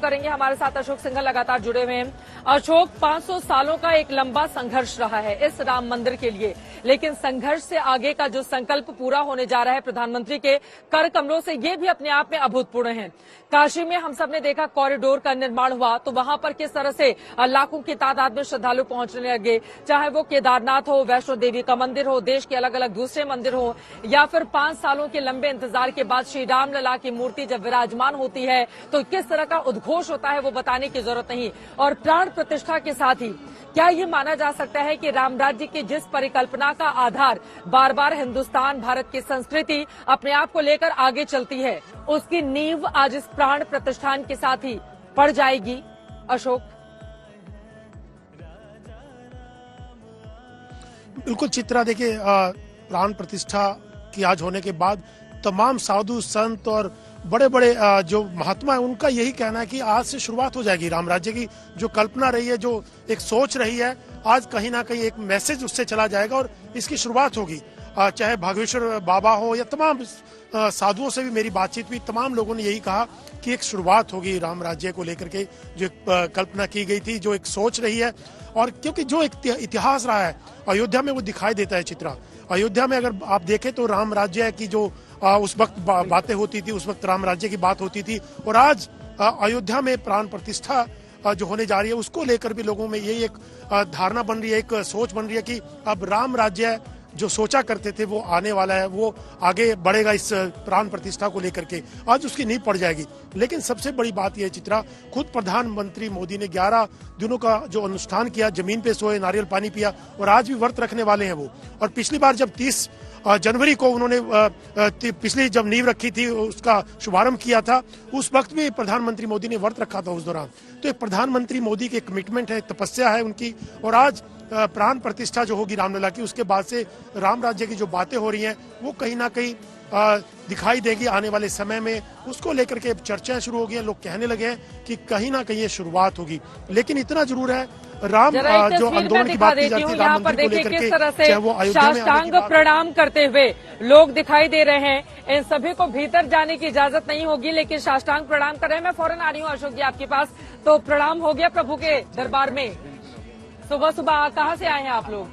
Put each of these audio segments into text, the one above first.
रुख करेंगे। हमारे साथ अशोक सिंघल लगातार जुड़े हुए हैं। अशोक, 500 सालों का एक लंबा संघर्ष रहा है इस राम मंदिर के लिए, लेकिन संघर्ष से आगे का जो संकल्प पूरा होने जा रहा है प्रधानमंत्री के कर कमलों से, ये भी अपने आप में अभूतपूर्व है। काशी में हम सब ने देखा कॉरिडोर का निर्माण हुआ, तो वहां पर किस तरह से लाखों की तादाद में श्रद्धालु पहुंचने लगे, चाहे वो केदारनाथ हो, वैष्णो देवी का मंदिर हो, देश के अलग अलग दूसरे मंदिर हो, या फिर 5 सालों के लंबे इंतजार के बाद श्री राम लला की मूर्ति जब विराजमान होती है तो किस तरह का उद्घोष होता है वो बताने की जरूरत नहीं। और प्राण प्रतिष्ठा के साथ ही क्या ये माना जा सकता है कि राम राज्य की जिस परिकल्पना का आधार बार बार हिंदुस्तान, भारत की संस्कृति अपने आप को लेकर आगे चलती है, उसकी नींव आज इस प्राण प्रतिष्ठान के साथ ही पड़ जाएगी? अशोक, बिल्कुल चित्रा, देखिए प्राण प्रतिष्ठा की आज होने के बाद तमाम साधु संत और बड़े बड़े जो महात्मा है उनका यही कहना है कि आज से शुरुआत हो जाएगी। राम राज्य की जो कल्पना रही है, जो एक सोच रही है, आज कहीं ना कहीं एक मैसेज उससे चला जाएगा और इसकी शुरुआत होगी। चाहे भागवेश्वर बाबा हो या तमाम साधुओं से भी मेरी बातचीत हुई, तमाम लोगों ने यही कहा कि एक शुरुआत होगी राम राज्य को लेकर के, जो एक कल्पना की गई थी, जो एक सोच रही है। और क्योंकि जो एक इतिहास रहा है अयोध्या में वो दिखाई देता है। चित्रा, अयोध्या में अगर आप देखें तो राम राज्य की जो उस वक्त बातें होती थी, उस वक्त राम राज्य की बात होती थी, और आज अयोध्या में प्राण प्रतिष्ठा जो होने जा रही है उसको लेकर भी लोगों में यही एक धारणा बन रही है, एक सोच बन रही है कि अब राम राज्य जो सोचा करते थे वो आने वाला है, वो आगे बढ़ेगा इस प्राण प्रतिष्ठा को लेकर के, आज उसकी नींव पड़ जाएगी। लेकिन सबसे बड़ी बात यह है चित्रा, खुद प्रधानमंत्री मोदी ने 11 दिनों का जो अनुष्ठान किया, जमीन पे सोए, नारियल पानी पिया, और आज भी व्रत रखने वाले हैं वो। और पिछली बार जब 30 जनवरी को उन्होंने पिछली जब नींव रखी थी, उसका शुभारंभ किया था, उस वक्त भी प्रधानमंत्री मोदी ने व्रत रखा था उस दौरान। तो एक प्रधानमंत्री मोदी की कमिटमेंट है, तपस्या है उनकी, और आज प्राण प्रतिष्ठा जो होगी रामलला की, उसके बाद से राम राज्य की जो बातें हो रही हैं वो कहीं ना कहीं दिखाई देगी आने वाले समय में। उसको लेकर के चर्चाएं शुरू हो गई हैं, लोग कहने लगे हैं कि कहीं ना कहीं ये शुरुआत होगी। लेकिन इतना जरूर है, राम जो आंदोलन की बात की जाती है, राम मंदिर को लेकर के, चाहे वो अयोध्या में साष्टांग प्रणाम करते हुए लोग दिखाई दे रहे हैं। इन सभी को भीतर जाने की इजाजत नहीं होगी, लेकिन साष्टांग प्रणाम कर रहे हैं। मैं फौरन आ रही हूँ अशोक जी आपके पास। तो प्रणाम हो गया प्रभु के दरबार में। सुबह सुबह कहाँ से आए हैं आप लोग?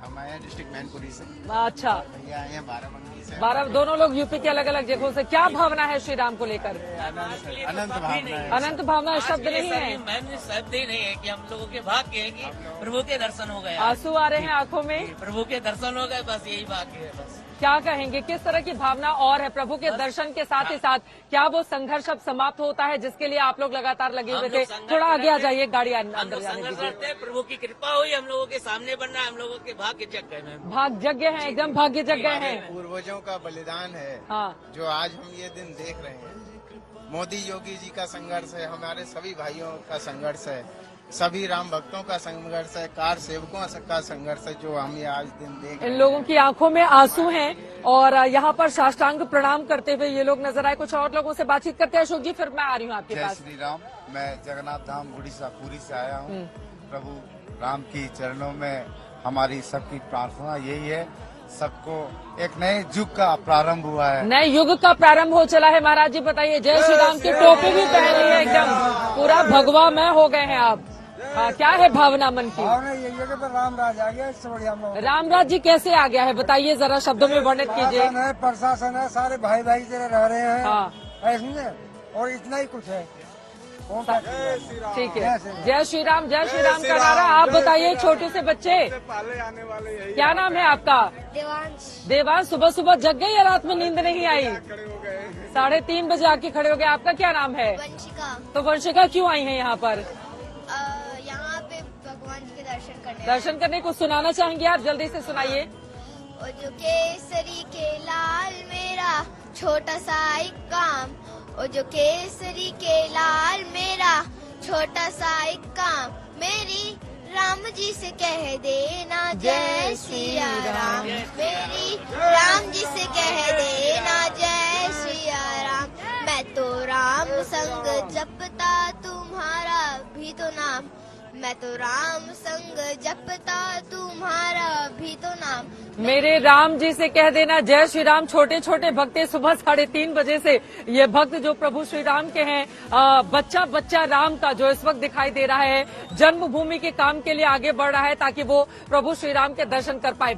हम आए हैं डिस्ट्रिक्ट मैनपुरी से। अच्छा, भैया आए हैं बाराबंकी से। 12 दोनों लोग यूपी के अलग अलग जगहों से। क्या भावना है श्री राम को लेकर? अनंत भावना है। अनंत भावना शब्द नहीं है, मैंने शब्द ही नहीं है कि हम लोगों के भाग्य है कि प्रभु के दर्शन हो गए, आंसू आ रहे हैं आंखों में, प्रभु के दर्शन हो गए, बस यही भाग्य है। बस क्या कहेंगे, किस तरह की भावना और है प्रभु के दर्शन के साथ ही साथ? क्या वो संघर्ष अब समाप्त होता है जिसके लिए आप लोग लगातार लगे हुए थे? थोड़ा आगे आ जाइए, गाड़ी अंदर जाने दीजिए। प्रभु की कृपा हुई, हम लोगों के सामने बनना, हम लोगों के भाग्य जग गए। भाग्य यज्ञ है, एकदम भाग्य यज्ञ है। पूर्वजों का बलिदान है, हाँ, जो आज हम ये दिन देख रहे हैं। मोदी योगी जी का संघर्ष है, हमारे सभी भाइयों का संघर्ष है, सभी राम भक्तों का संघर्ष है, कार सेवकों का संघर्ष है, जो हम ये आज दिन देख रहे हैं। इन लोगों की आंखों में आंसू हैं और यहाँ पर साष्टांग प्रणाम करते हुए ये लोग नजर आए। कुछ और लोगों से बातचीत करते हैं अशोक जी, फिर मैं आ रही हूँ आपके जय पास। श्री राम। मैं जगन्नाथ धाम उड़ीसा पुरी से आया हूँ। प्रभु राम की चरणों में हमारी सबकी प्रार्थना यही है, सबको एक नए युग का प्रारंभ हुआ है, नए युग का प्रारंभ हो चला है। महाराज जी बताइए, जय श्री राम की टोपी भी पहन ली है, एकदम पूरा भगवा में हो गए हैं आप। क्या है भावना मन की? भावना यही है कि राम राज आ गया, इससे बढ़िया राम राज जी कैसे आ गया है, बताइए जरा शब्दों में वर्णित कीजिए। प्रशासन है, सारे भाई भाई से रह रहे हैं, हाँ, ऐसे और इतना ही कुछ है। ठीक है, जय श्री राम का नारा। आप बताइए छोटे से बच्चे, क्या नाम है आपका? देवांश। देवांश, सुबह सुबह जग गई या रात में नींद नहीं आई? 3:30 बजे आके खड़े हो गए। आपका क्या नाम है? वंशिका। तो वंशिका क्यों आई है यहाँ पर? यहाँ पे भगवान जी के दर्शन करने को सुनाना चाहेंगे आप? जल्दी से सुनाइए। और जो केसरी के लाल मेरा छोटा सा एक काम, और जो केसरी के लाल मेरा छोटा सा एक काम, मेरी राम जी से कह देना जय सिया राम, मेरी राम जी से कह देना जय सिया राम। मैं तो राम संग जपता, तुम्हारा भी तो नाम, मैं तो राम संग जपता तुम्हारा भी तो नाम। मेरे राम जी से कह देना जय श्री राम। छोटे छोटे भक्त सुबह 3:30 बजे से ये भक्त जो प्रभु श्री राम के हैं, बच्चा बच्चा राम का जो इस वक्त दिखाई दे रहा है, जन्मभूमि के काम के लिए आगे बढ़ रहा है ताकि वो प्रभु श्री राम के दर्शन कर पाए।